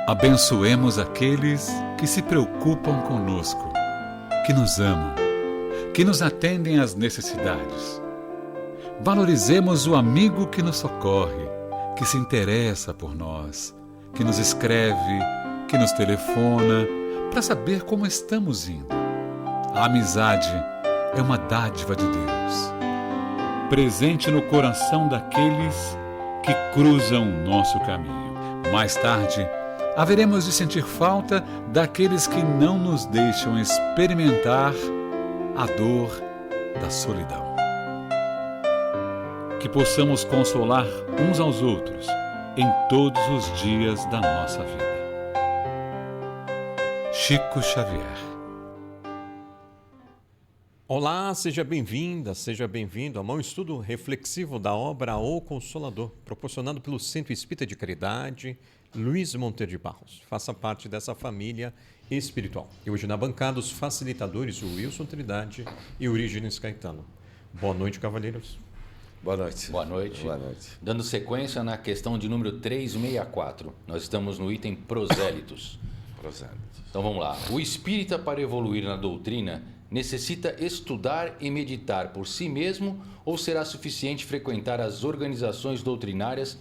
Abençoemos aqueles que se preocupam conosco, que nos amam, que nos atendem às necessidades. Valorizemos o amigo que nos socorre, que se interessa por nós, que nos escreve, que nos telefona, para saber como estamos indo. A amizade é uma dádiva de Deus, presente no coração daqueles que cruzam o nosso caminho. Mais tarde, haveremos de sentir falta daqueles que não nos deixam experimentar a dor da solidão. Que possamos consolar uns aos outros em todos os dias da nossa vida. Chico Xavier. Olá, seja bem-vinda, seja bem-vindo a um estudo reflexivo da obra O Consolador, proporcionado pelo Centro Espírita de Caridade, Luiz Monteiro de Barros. Faça parte dessa família espiritual. E hoje na bancada os facilitadores, o Wilson Trindade e o Orígenes Caetano. Boa noite, cavalheiros. Boa noite. Boa noite. Boa noite. Dando sequência na questão de número 364. Nós estamos no item prosélitos. Então vamos lá. O espírita, para evoluir na doutrina, necessita estudar e meditar por si mesmo ou será suficiente frequentar as organizações doutrinárias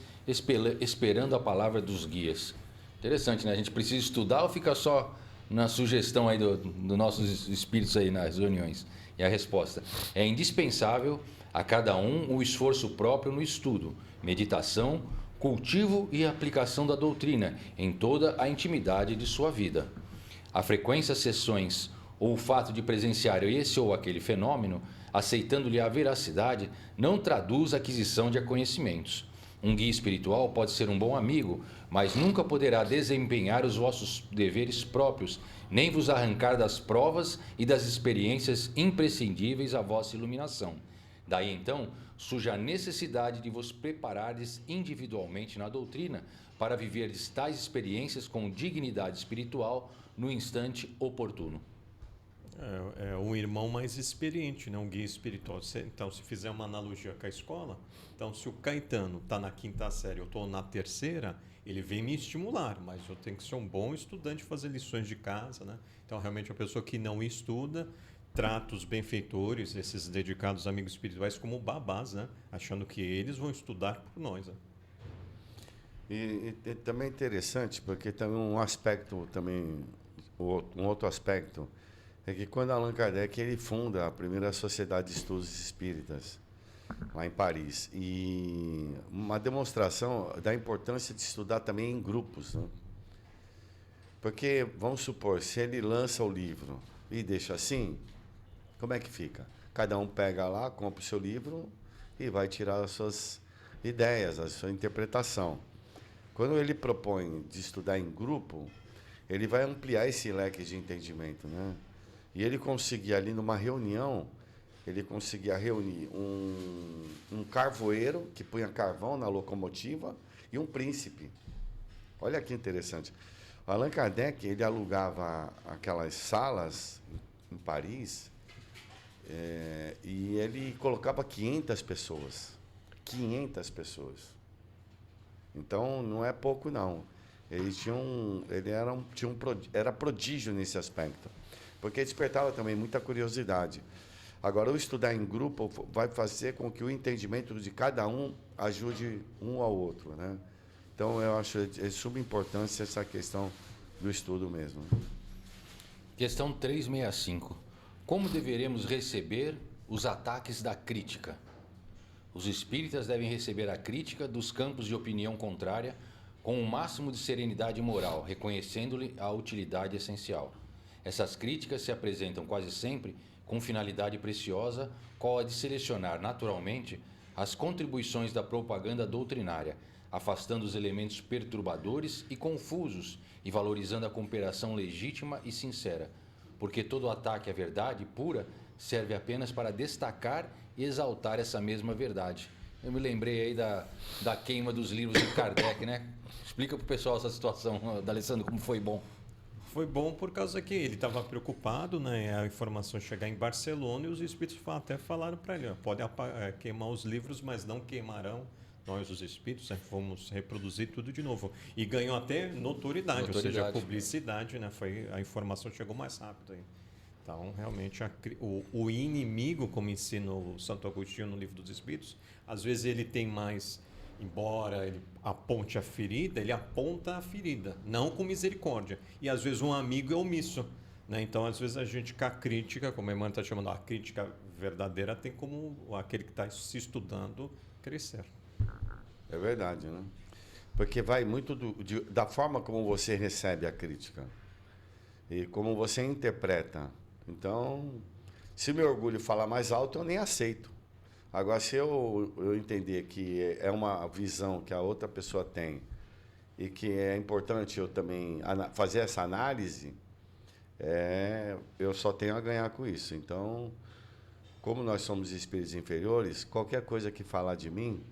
esperando a palavra dos guias? Interessante, né? A gente precisa estudar ou fica só na sugestão aí dos nossos espíritos aí nas reuniões? E a resposta é indispensável a cada um o esforço próprio no estudo, meditação, cultivo e aplicação da doutrina em toda a intimidade de sua vida. A frequência às sessões ou o fato de presenciar esse ou aquele fenômeno, aceitando-lhe a veracidade, não traduz a aquisição de conhecimentos. Um guia espiritual pode ser um bom amigo, mas nunca poderá desempenhar os vossos deveres próprios, nem vos arrancar das provas e das experiências imprescindíveis à vossa iluminação. Daí então surge a necessidade de vos preparardes individualmente na doutrina para viverdes tais experiências com dignidade espiritual no instante oportuno. É um irmão mais experiente, né? Um guia espiritual. Então, se fizer uma analogia com a escola, então se o Caetano está na 5ª série, eu estou na 3ª, ele vem me estimular, mas eu tenho que ser um bom estudante, fazer lições de casa, né? Então, realmente, a pessoa que não estuda trata os benfeitores, esses dedicados amigos espirituais, como babás, né? Achando que eles vão estudar por nós, né? E também é interessante, porque também um aspecto também, um outro aspecto, é que quando Allan Kardec ele funda a primeira Sociedade de Estudos Espíritas, lá em Paris, e uma demonstração da importância de estudar também em grupos, né? Porque, vamos supor, se ele lança o livro e deixa assim, como é que fica? Cada um pega lá, compra o seu livro e vai tirar as suas ideias, a sua interpretação. Quando ele propõe de estudar em grupo, ele vai ampliar esse leque de entendimento, né? E ele conseguia ali numa reunião, ele conseguia reunir um carvoeiro que punha carvão na locomotiva e um príncipe. Olha que interessante. O Allan Kardec, ele alugava aquelas salas em Paris e ele colocava 500 pessoas. 500 pessoas. Então, não é pouco, não. Era prodígio nesse aspecto. Porque despertava também muita curiosidade. Agora, o estudar em grupo vai fazer com que o entendimento de cada um ajude um ao outro, né? Então, eu acho de suma importância essa questão do estudo mesmo. Questão 365. Como deveremos receber os ataques da crítica? Os espíritas devem receber a crítica dos campos de opinião contrária com o máximo de serenidade moral, reconhecendo-lhe a utilidade essencial. Essas críticas se apresentam quase sempre com finalidade preciosa, qual a de selecionar naturalmente as contribuições da propaganda doutrinária, afastando os elementos perturbadores e confusos e valorizando a cooperação legítima e sincera, porque todo ataque à verdade pura serve apenas para destacar e exaltar essa mesma verdade. Eu me lembrei aí da queima dos livros de Kardec, né? Explica para o pessoal essa situação, D'Alessandro, como foi bom. Foi bom por causa que ele estava preocupado, né, a informação chegar em Barcelona e os espíritos até falaram para ele, pode queimar os livros, mas não queimarão nós os espíritos vamos reproduzir tudo de novo. E ganhou até notoriedade, ou seja, publicidade, né? A informação chegou mais rápido aí. Então, realmente, o inimigo, como ensina o Santo Agostinho no Livro dos Espíritos, às vezes ele tem mais, embora ele aponte a ferida, ele aponta a ferida, não com misericórdia. E às vezes um amigo é omisso, né? Então, às vezes a gente com a crítica, como a irmã está chamando, a crítica verdadeira tem como aquele que está se estudando crescer. É verdade, né? Porque vai muito da forma como você recebe a crítica e como você interpreta. Então, se meu orgulho falar mais alto, eu nem aceito. Agora, se eu entender que é uma visão que a outra pessoa tem e que é importante eu também fazer essa análise, eu só tenho a ganhar com isso. Então, como nós somos espíritos inferiores, qualquer coisa que falar de mim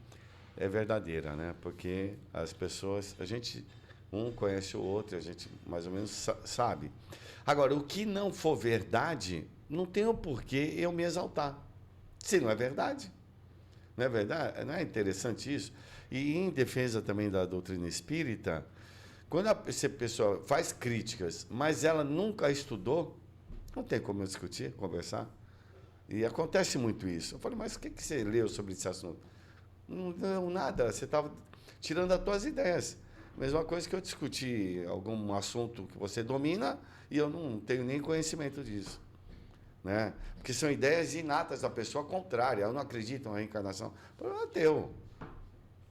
é verdadeira, né? Porque as pessoas, a gente um conhece o outro, a gente mais ou menos sabe. Agora, o que não for verdade, não tem o porquê eu me exaltar. Se não é verdade. Não é verdade? Não é interessante isso? E em defesa também da doutrina espírita, quando a pessoa faz críticas, mas ela nunca estudou, não tem como eu discutir, conversar. E acontece muito isso. Eu falei, mas o que você leu sobre esse assunto? Não, nada. Você estava tirando as tuas ideias. Mesma coisa que eu discuti algum assunto que você domina e eu não tenho nem conhecimento disso. Né? Porque são ideias inatas da pessoa contrária. Eu não acredito na reencarnação. O problema é teu.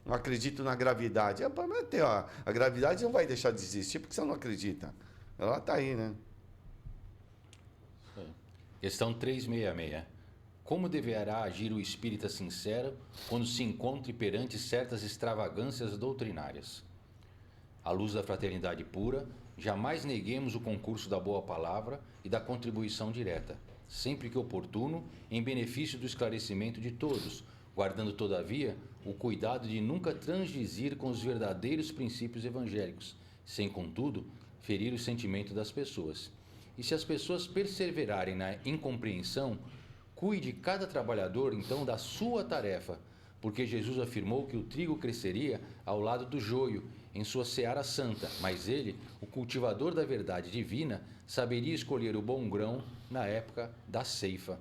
Não acredito na gravidade. O problema é teu. A gravidade não vai deixar de existir porque você não acredita. Ela está aí, né? Questão 366. Como deverá agir o espírita sincero quando se encontre perante certas extravagâncias doutrinárias? À luz da fraternidade pura, jamais neguemos o concurso da boa palavra e da contribuição direta, sempre que oportuno, em benefício do esclarecimento de todos, guardando, todavia, o cuidado de nunca transgredir com os verdadeiros princípios evangélicos, sem, contudo, ferir o sentimento das pessoas. E se as pessoas perseverarem na incompreensão, cuide cada trabalhador, então, da sua tarefa, porque Jesus afirmou que o trigo cresceria ao lado do joio, em sua seara santa, mas ele, o cultivador da verdade divina, saberia escolher o bom grão na época da ceifa.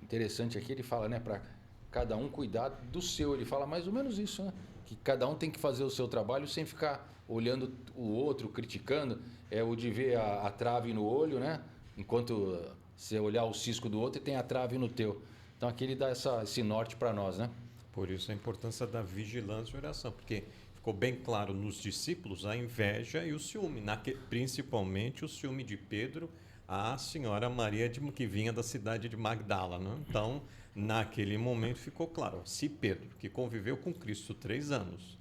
Interessante aqui, ele fala, né, para cada um cuidar do seu, ele fala mais ou menos isso, né? Que cada um tem que fazer o seu trabalho sem ficar olhando o outro, criticando, o de ver a trave no olho, né? Enquanto você olhar o cisco do outro e tem a trave no teu. Então aqui ele dá esse norte para nós, né? Por isso a importância da vigilância e oração, porque ficou bem claro nos discípulos a inveja e o ciúme, principalmente o ciúme de Pedro à senhora Maria, que vinha da cidade de Magdala. Né? Então, naquele momento ficou claro, se Pedro, que conviveu com Cristo 3 anos,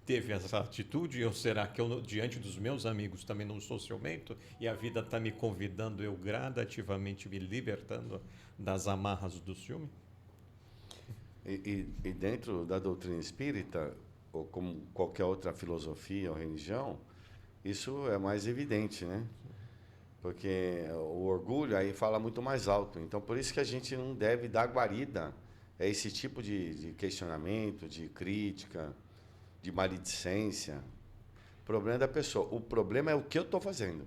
teve essa atitude, ou será que eu, diante dos meus amigos, também não sou ciumento e a vida está me convidando, eu gradativamente me libertando das amarras do ciúme? E dentro da doutrina espírita, ou como qualquer outra filosofia ou religião, isso é mais evidente, né? Porque o orgulho aí fala muito mais alto. Então, por isso que a gente não deve dar guarida a esse tipo de questionamento, de crítica, de maledicência. O problema é da pessoa. O problema é o que eu estou fazendo,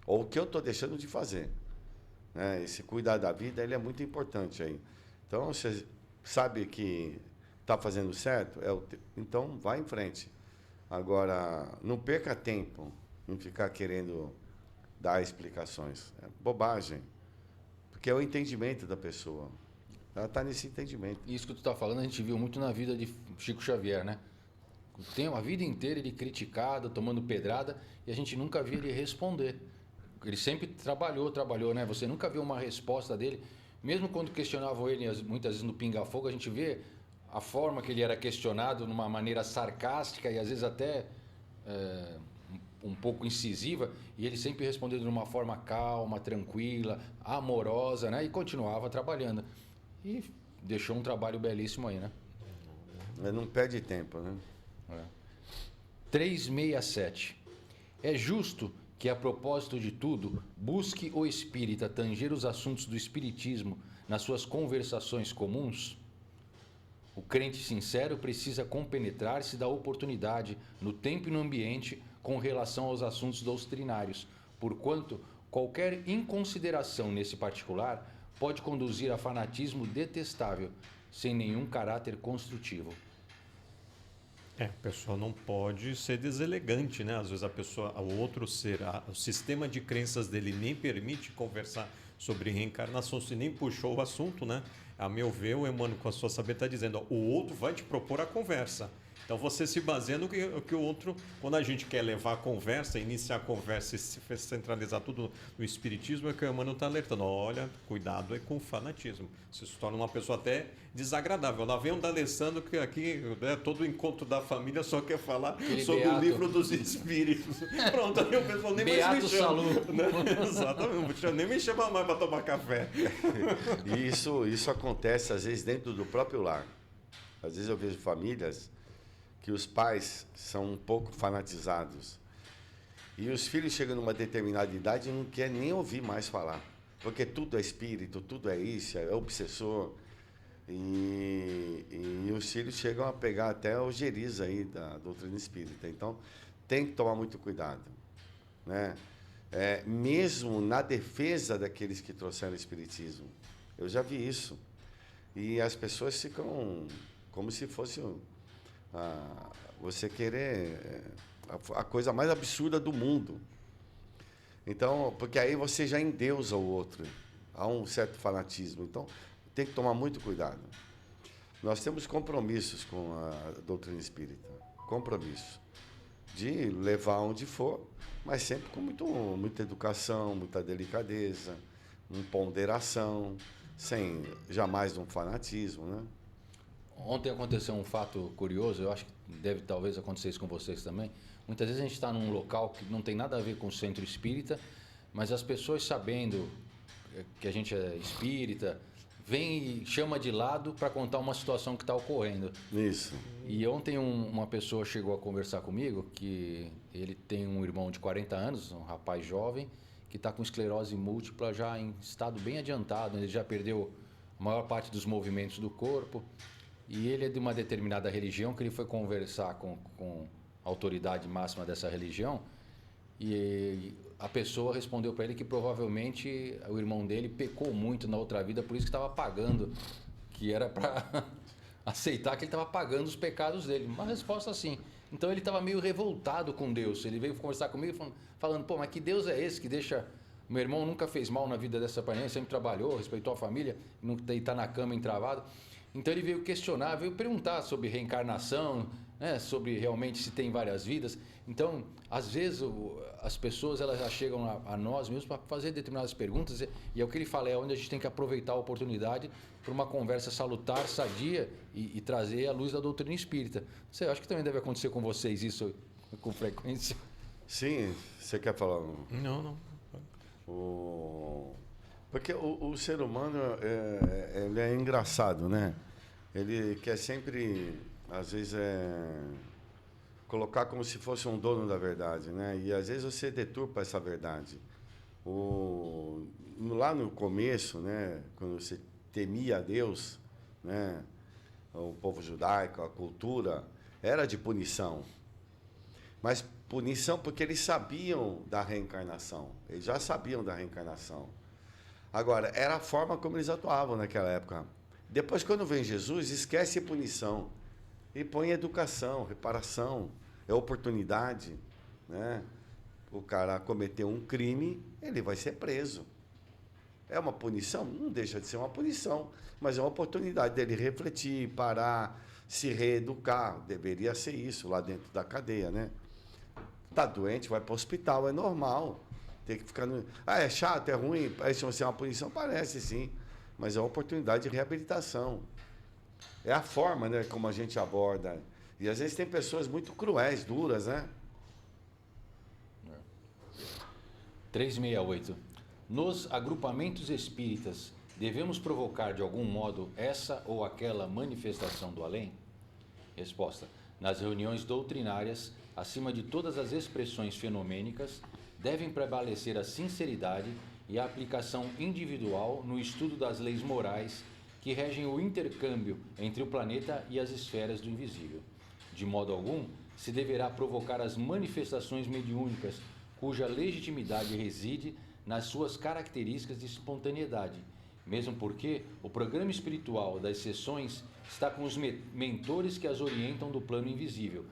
ou o que eu estou deixando de fazer. Né? Esse cuidar da vida, ele é muito importante aí. Então, você sabe que está fazendo certo, então vai em frente. Agora, não perca tempo em ficar querendo dar explicações. É bobagem. Porque é o entendimento da pessoa. Ela está nesse entendimento. Isso que tu está falando, a gente viu muito na vida de Chico Xavier, né? Tem a vida inteira ele criticado, tomando pedrada, e a gente nunca viu ele responder. Ele sempre trabalhou, né? Você nunca viu uma resposta dele. Mesmo quando questionavam ele, muitas vezes no Pinga Fogo, a gente vê a forma que ele era questionado de uma maneira sarcástica e às vezes até um pouco incisiva, e ele sempre respondeu de uma forma calma, tranquila, amorosa, né? E continuava trabalhando. E deixou um trabalho belíssimo aí, né? Não perde tempo, né? 367. É justo que, a propósito de tudo, busque o espírita tanger os assuntos do espiritismo nas suas conversações comuns? O crente sincero precisa compenetrar-se da oportunidade no tempo e no ambiente com relação aos assuntos doutrinários, porquanto qualquer inconsideração nesse particular pode conduzir a fanatismo detestável, sem nenhum caráter construtivo. A pessoa não pode ser deselegante, né? Às vezes o outro ser, o sistema de crenças dele nem permite conversar sobre reencarnação, se nem puxou o assunto, né? A meu ver, o Emmanuel, com a sua sabedoria, está dizendo, ó, o outro vai te propor a conversa. Então você se baseia no que o outro, quando a gente quer levar a conversa, iniciar a conversa e se centralizar tudo no espiritismo, é que o Emmanuel está alertando. Olha, cuidado com o fanatismo. Você se torna uma pessoa até desagradável. Lá vem um D'Alessandro que aqui, né, todo encontro da família só quer falar sobre o livro dos espíritos. Pronto, aí o pessoal nem mais me chama. Né? Exatamente, nem me chama mais para tomar café. E isso acontece às vezes dentro do próprio lar. Às vezes eu vejo famílias que os pais são um pouco fanatizados. E os filhos chegam numa determinada idade e não querem nem ouvir mais falar. Porque tudo é espírito, tudo é isso, é obsessor. E os filhos chegam a pegar até ojeriza aí da doutrina espírita. Então, tem que tomar muito cuidado, né? Mesmo na defesa daqueles que trouxeram o espiritismo. Eu já vi isso. E as pessoas ficam como se fosse você querer a coisa mais absurda do mundo. Então, porque aí você já endeusa o outro. Há um certo fanatismo. Então, tem que tomar muito cuidado. Nós temos compromissos com a doutrina espírita. Compromisso. De levar onde for, mas sempre com muita educação, muita delicadeza, ponderação, sem jamais um fanatismo, né? Ontem aconteceu um fato curioso, eu acho que deve talvez acontecer isso com vocês também. Muitas vezes a gente está num local que não tem nada a ver com o centro espírita, mas as pessoas sabendo que a gente é espírita, vem e chama de lado para contar uma situação que está ocorrendo. Isso. E ontem uma pessoa chegou a conversar comigo que ele tem um irmão de 40 anos, um rapaz jovem, que está com esclerose múltipla já em estado bem adiantado, ele já perdeu a maior parte dos movimentos do corpo. E ele é de uma determinada religião, que ele foi conversar com a autoridade máxima dessa religião, e a pessoa respondeu para ele que provavelmente o irmão dele pecou muito na outra vida, por isso que estava pagando, que era para aceitar que ele estava pagando os pecados dele. Uma resposta assim. Então ele estava meio revoltado com Deus. Ele veio conversar comigo falando, pô, mas que Deus é esse que deixa... Meu irmão nunca fez mal na vida dessa parente, sempre trabalhou, respeitou a família, não deitar na cama entravado. Então ele veio questionar, veio perguntar sobre reencarnação, né, sobre realmente se tem várias vidas. Então, às vezes, as pessoas elas já chegam a nós mesmos para fazer determinadas perguntas, e é o que ele fala, é onde a gente tem que aproveitar a oportunidade para uma conversa salutar, sadia e trazer a luz da doutrina espírita. Você acha que também deve acontecer com vocês isso com frequência? Sim, você quer falar? Não. Porque o ser humano ele é engraçado, né? Ele quer sempre, às vezes, colocar como se fosse um dono da verdade, né? E às vezes você deturpa essa verdade. Lá no começo, né? Quando você temia a Deus, né? O povo judaico, a cultura, era de punição. Mas punição porque eles sabiam da reencarnação. Eles já sabiam da reencarnação. Agora, era a forma como eles atuavam naquela época. Depois, quando vem Jesus, esquece punição e põe educação, reparação, oportunidade, né? O cara cometeu um crime, ele vai ser preso. É uma punição? Não deixa de ser uma punição, mas é uma oportunidade dele refletir, parar, se reeducar. Deveria ser isso lá dentro da cadeia, né? Tá doente, vai para o hospital, é normal. Tem que ficar é chato, é ruim, parece ser uma punição? Parece sim, mas é uma oportunidade de reabilitação. É a forma, né, como a gente aborda. E às vezes tem pessoas muito cruéis, duras, né? 368. Nos agrupamentos espíritas, devemos provocar de algum modo essa ou aquela manifestação do além? Resposta. Nas reuniões doutrinárias, acima de todas as expressões fenomênicas, devem prevalecer a sinceridade e a aplicação individual no estudo das leis morais que regem o intercâmbio entre o planeta e as esferas do invisível. De modo algum, se deverá provocar as manifestações mediúnicas, cuja legitimidade reside nas suas características de espontaneidade, mesmo porque o programa espiritual das sessões está com os mentores que as orientam do plano invisível,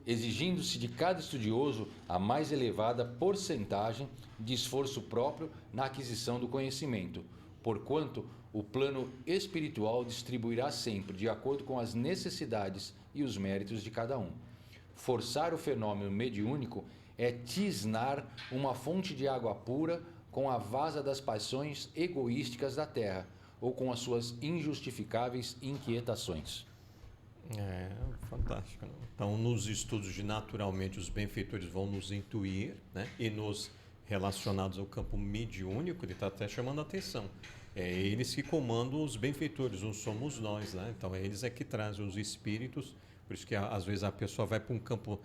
exigindo-se de cada estudioso a mais elevada porcentagem de esforço próprio na aquisição do conhecimento, porquanto o plano espiritual distribuirá sempre de acordo com as necessidades e os méritos de cada um. Forçar o fenômeno mediúnico é tisnar uma fonte de água pura com a vasa das paixões egoísticas da terra ou com as suas injustificáveis inquietações. É fantástico. Né? Então, nos estudos de naturalmente os benfeitores vão nos intuir, né? E nos relacionados ao campo mediúnico, ele está até chamando a atenção. É eles que comandam os benfeitores, não somos nós, né? Então, eles é que trazem os espíritos. Por isso que às vezes a pessoa vai para um campo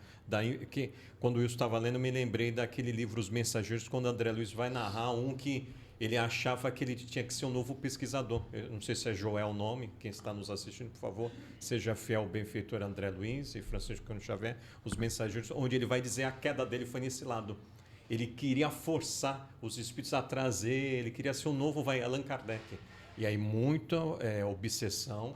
que quando eu estava lendo, eu me lembrei daquele livro Os Mensageiros, quando André Luiz vai narrar um que ele achava que ele tinha que ser um novo pesquisador. Eu não sei se é Joel o nome, quem está nos assistindo, por favor, seja fiel ao benfeitor André Luiz e Francisco Cândido Xavier, Os Mensageiros, onde ele vai dizer a queda dele foi nesse lado. Ele queria forçar os espíritos a trazer, ele queria ser um novo Allan Kardec. E aí muita obsessão.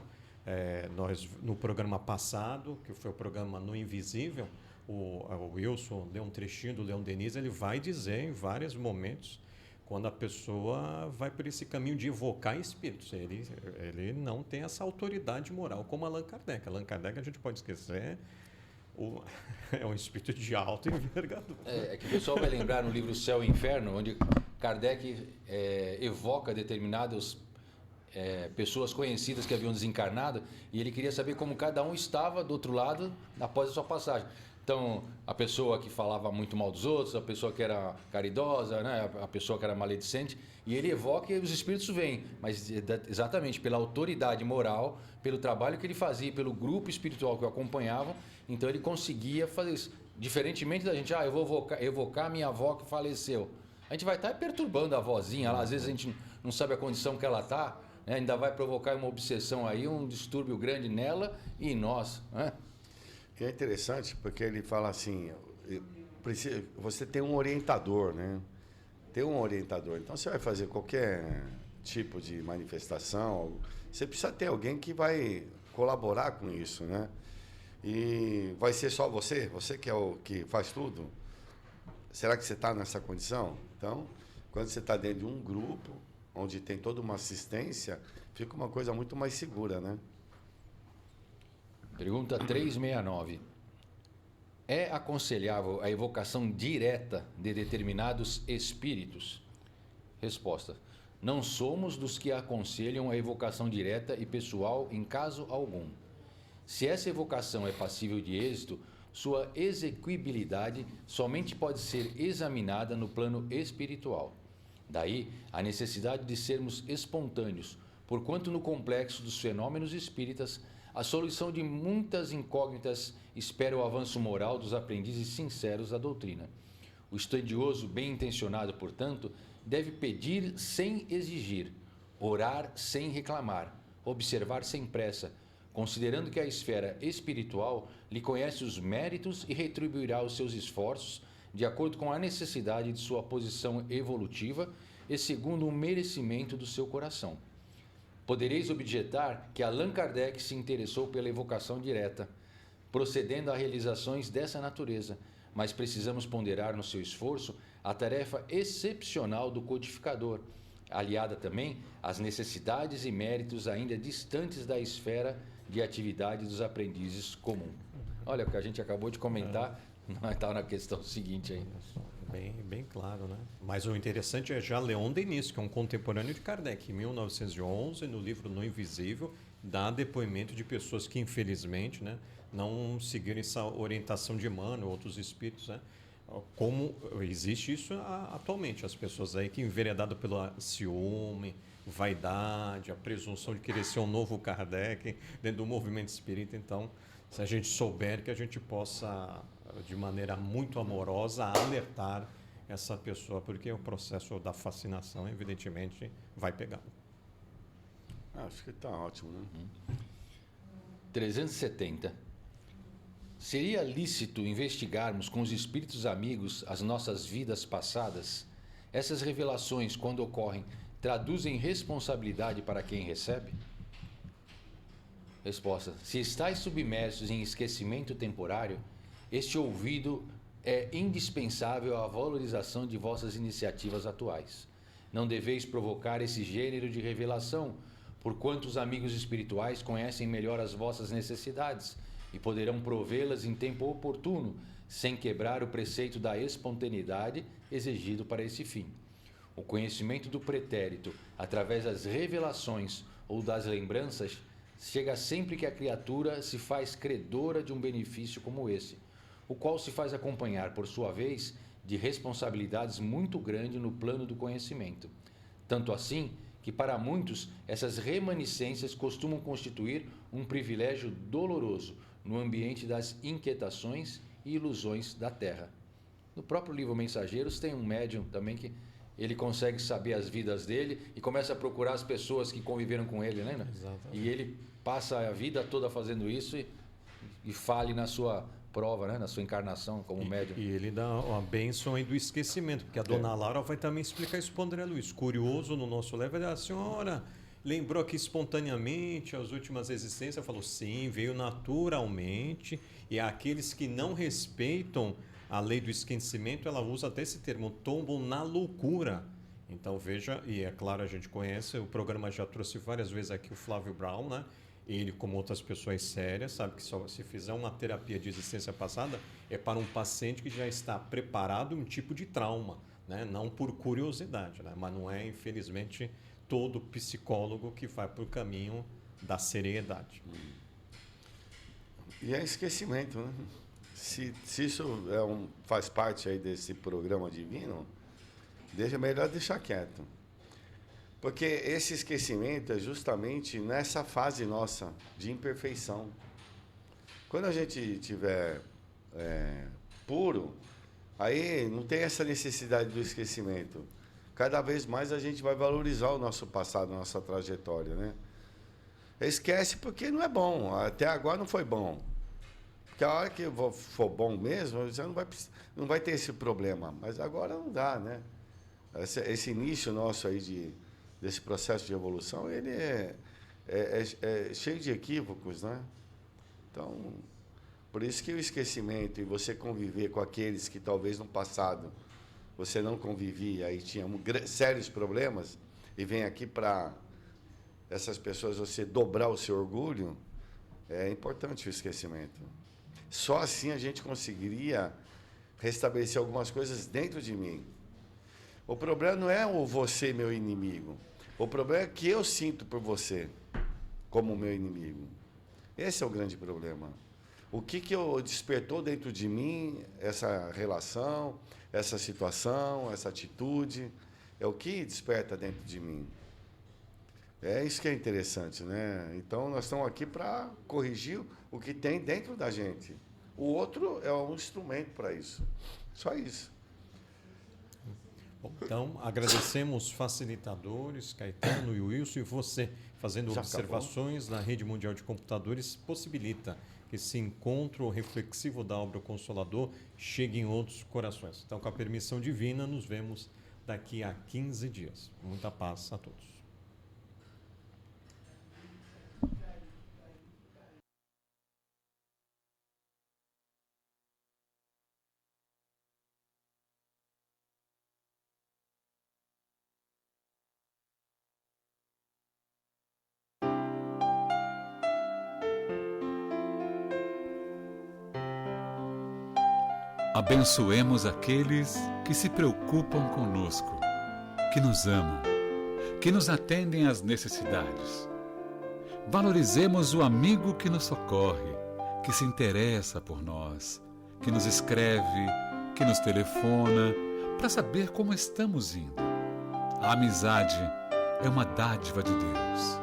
Nós no programa passado, que foi o programa No Invisível, o Wilson deu um trechinho do Leon Denis, ele vai dizer em vários momentos quando a pessoa vai por esse caminho de evocar espíritos. Ele não tem essa autoridade moral como Allan Kardec. Allan Kardec a gente pode esquecer, é um espírito de alta envergadura. É que o pessoal vai lembrar no livro Céu e Inferno, onde Kardec evoca determinados pessoas conhecidas que haviam desencarnado e ele queria saber como cada um estava do outro lado após a sua passagem. Então, a pessoa que falava muito mal dos outros, a pessoa que era caridosa, né? A pessoa que era maledicente, e ele evoca e os espíritos vêm, mas exatamente pela autoridade moral, pelo trabalho que ele fazia, pelo grupo espiritual que o acompanhavam, então ele conseguia fazer isso. Diferentemente da gente, eu vou evocar minha avó que faleceu. A gente vai estar perturbando a avózinha, lá, às vezes a gente não sabe a condição que ela está, né? Ainda vai provocar uma obsessão aí, um distúrbio grande nela e em nós, né? E é interessante porque ele fala assim, você tem um orientador, né? Tem um orientador. Então, você vai fazer qualquer tipo de manifestação, você precisa ter alguém que vai colaborar com isso, né? E vai ser só você? Você que é o que faz tudo? Será que você está nessa condição? Então, quando você está dentro de um grupo, onde tem toda uma assistência, fica uma coisa muito mais segura, né? Pergunta 369. É aconselhável a evocação direta de determinados espíritos? Resposta. Não somos dos que aconselham a evocação direta e pessoal em caso algum. Se essa evocação é passível de êxito, sua execuibilidade somente pode ser examinada no plano espiritual. Daí a necessidade de sermos espontâneos, porquanto no complexo dos fenômenos espíritas, a solução de muitas incógnitas espera o avanço moral dos aprendizes sinceros da doutrina. O estudioso bem intencionado, portanto, deve pedir sem exigir, orar sem reclamar, observar sem pressa, considerando que a esfera espiritual lhe conhece os méritos e retribuirá os seus esforços de acordo com a necessidade de sua posição evolutiva e segundo o merecimento do seu coração. Podereis objetar que Allan Kardec se interessou pela evocação direta, procedendo a realizações dessa natureza, mas precisamos ponderar no seu esforço a tarefa excepcional do codificador, aliada também às necessidades e méritos ainda distantes da esfera de atividade dos aprendizes comum. Olha, o que a gente acabou de comentar, está na questão seguinte aí. Bem claro, né? Mas o interessante é já Leon Denis, que é um contemporâneo de Kardec, em 1911, no livro No Invisível, dá depoimento de pessoas que, infelizmente, né, não seguiram essa orientação de Emmanuel, outros espíritos, né? Como existe isso atualmente, as pessoas aí que enveredadas pelo ciúme, vaidade, a presunção de querer ser um novo Kardec dentro do movimento espírita. Então, se a gente souber que a gente possa, de maneira muito amorosa, alertar essa pessoa, porque o processo da fascinação, evidentemente, vai pegar. Acho que está ótimo, né? 370. Seria lícito investigarmos com os espíritos amigos as nossas vidas passadas? Essas revelações, quando ocorrem, traduzem responsabilidade para quem recebe? Resposta. Se estáis submersos em esquecimento temporário, este ouvido é indispensável à valorização de vossas iniciativas atuais. Não deveis provocar esse gênero de revelação, porquanto os amigos espirituais conhecem melhor as vossas necessidades e poderão provê-las em tempo oportuno, sem quebrar o preceito da espontaneidade exigido para esse fim. O conhecimento do pretérito, através das revelações ou das lembranças, chega sempre que a criatura se faz credora de um benefício como esse, o qual se faz acompanhar, por sua vez, de responsabilidades muito grandes no plano do conhecimento. Tanto assim que, para muitos, essas remanescências costumam constituir um privilégio doloroso no ambiente das inquietações e ilusões da Terra. No próprio livro Mensageiros tem um médium também que ele consegue saber as vidas dele e começa a procurar as pessoas que conviveram com ele, né? Exatamente. E ele passa a vida toda fazendo isso e fale na sua prova, né? Na sua encarnação como médium. E ele dá a bênção aí do esquecimento, porque a dona Laura vai também explicar isso para o André Luiz. Curioso no nosso level, a senhora lembrou aqui espontaneamente as últimas existências? Falou, sim, veio naturalmente. E aqueles que não respeitam a lei do esquecimento, ela usa até esse termo, tombam na loucura. Então veja, e é claro, a gente conhece, o programa já trouxe várias vezes aqui o Flávio Brown, né? Ele, como outras pessoas sérias, sabe que só se fizer uma terapia de existência passada é para um paciente que já está preparado um tipo de trauma, né? Não por curiosidade, né? Mas não é, infelizmente, todo psicólogo que vai por o caminho da seriedade. E é esquecimento, né? Se isso faz parte aí desse programa divino, melhor deixar quieto. Porque esse esquecimento é justamente nessa fase nossa de imperfeição. Quando a gente estiver puro, aí não tem essa necessidade do esquecimento. Cada vez mais a gente vai valorizar o nosso passado, a nossa trajetória, né? Esquece porque não é bom. Até agora não foi bom. Porque a hora que for bom mesmo, você não vai ter esse problema. Mas agora não dá, né? Esse início nosso aí desse processo de evolução, ele é cheio de equívocos, né? Então, por isso que o esquecimento e você conviver com aqueles que talvez no passado você não convivia e tinha sérios problemas, e vem aqui para essas pessoas você dobrar o seu orgulho, é importante o esquecimento. Só assim a gente conseguiria restabelecer algumas coisas dentro de mim. O problema não é o você meu inimigo. O problema é que eu sinto por você como meu inimigo. Esse é o grande problema. O que despertou dentro de mim essa relação, essa situação, essa atitude? É o que desperta dentro de mim. É isso que é interessante, né? Então, nós estamos aqui para corrigir o que tem dentro da gente. O outro é um instrumento para isso. Só isso. Bom, então, agradecemos facilitadores, Caetano e Wilson, e você fazendo observações na Rede Mundial de Computadores possibilita que esse encontro reflexivo da obra Consolador chegue em outros corações. Então, com a permissão divina, nos vemos daqui a 15 dias. Muita paz a todos. Abençoemos aqueles que se preocupam conosco, que nos amam, que nos atendem às necessidades. Valorizemos o amigo que nos socorre, que se interessa por nós, que nos escreve, que nos telefona, para saber como estamos indo. A amizade é uma dádiva de Deus,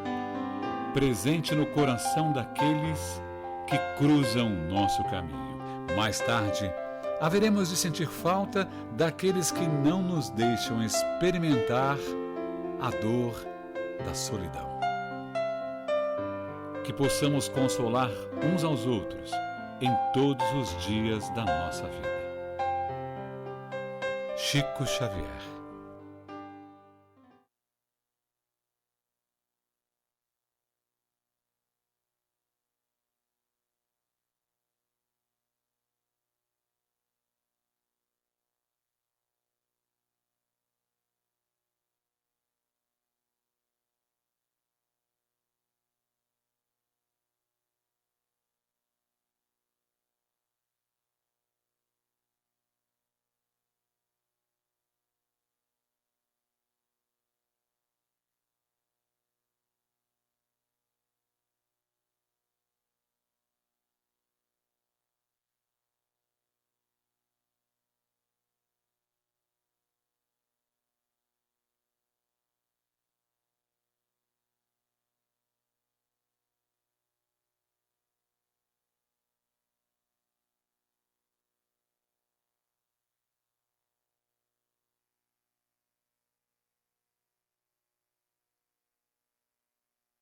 presente no coração daqueles que cruzam o nosso caminho. Mais tarde, haveremos de sentir falta daqueles que não nos deixam experimentar a dor da solidão. que possamos consolar uns aos outros em todos os dias da nossa vida. Chico Xavier.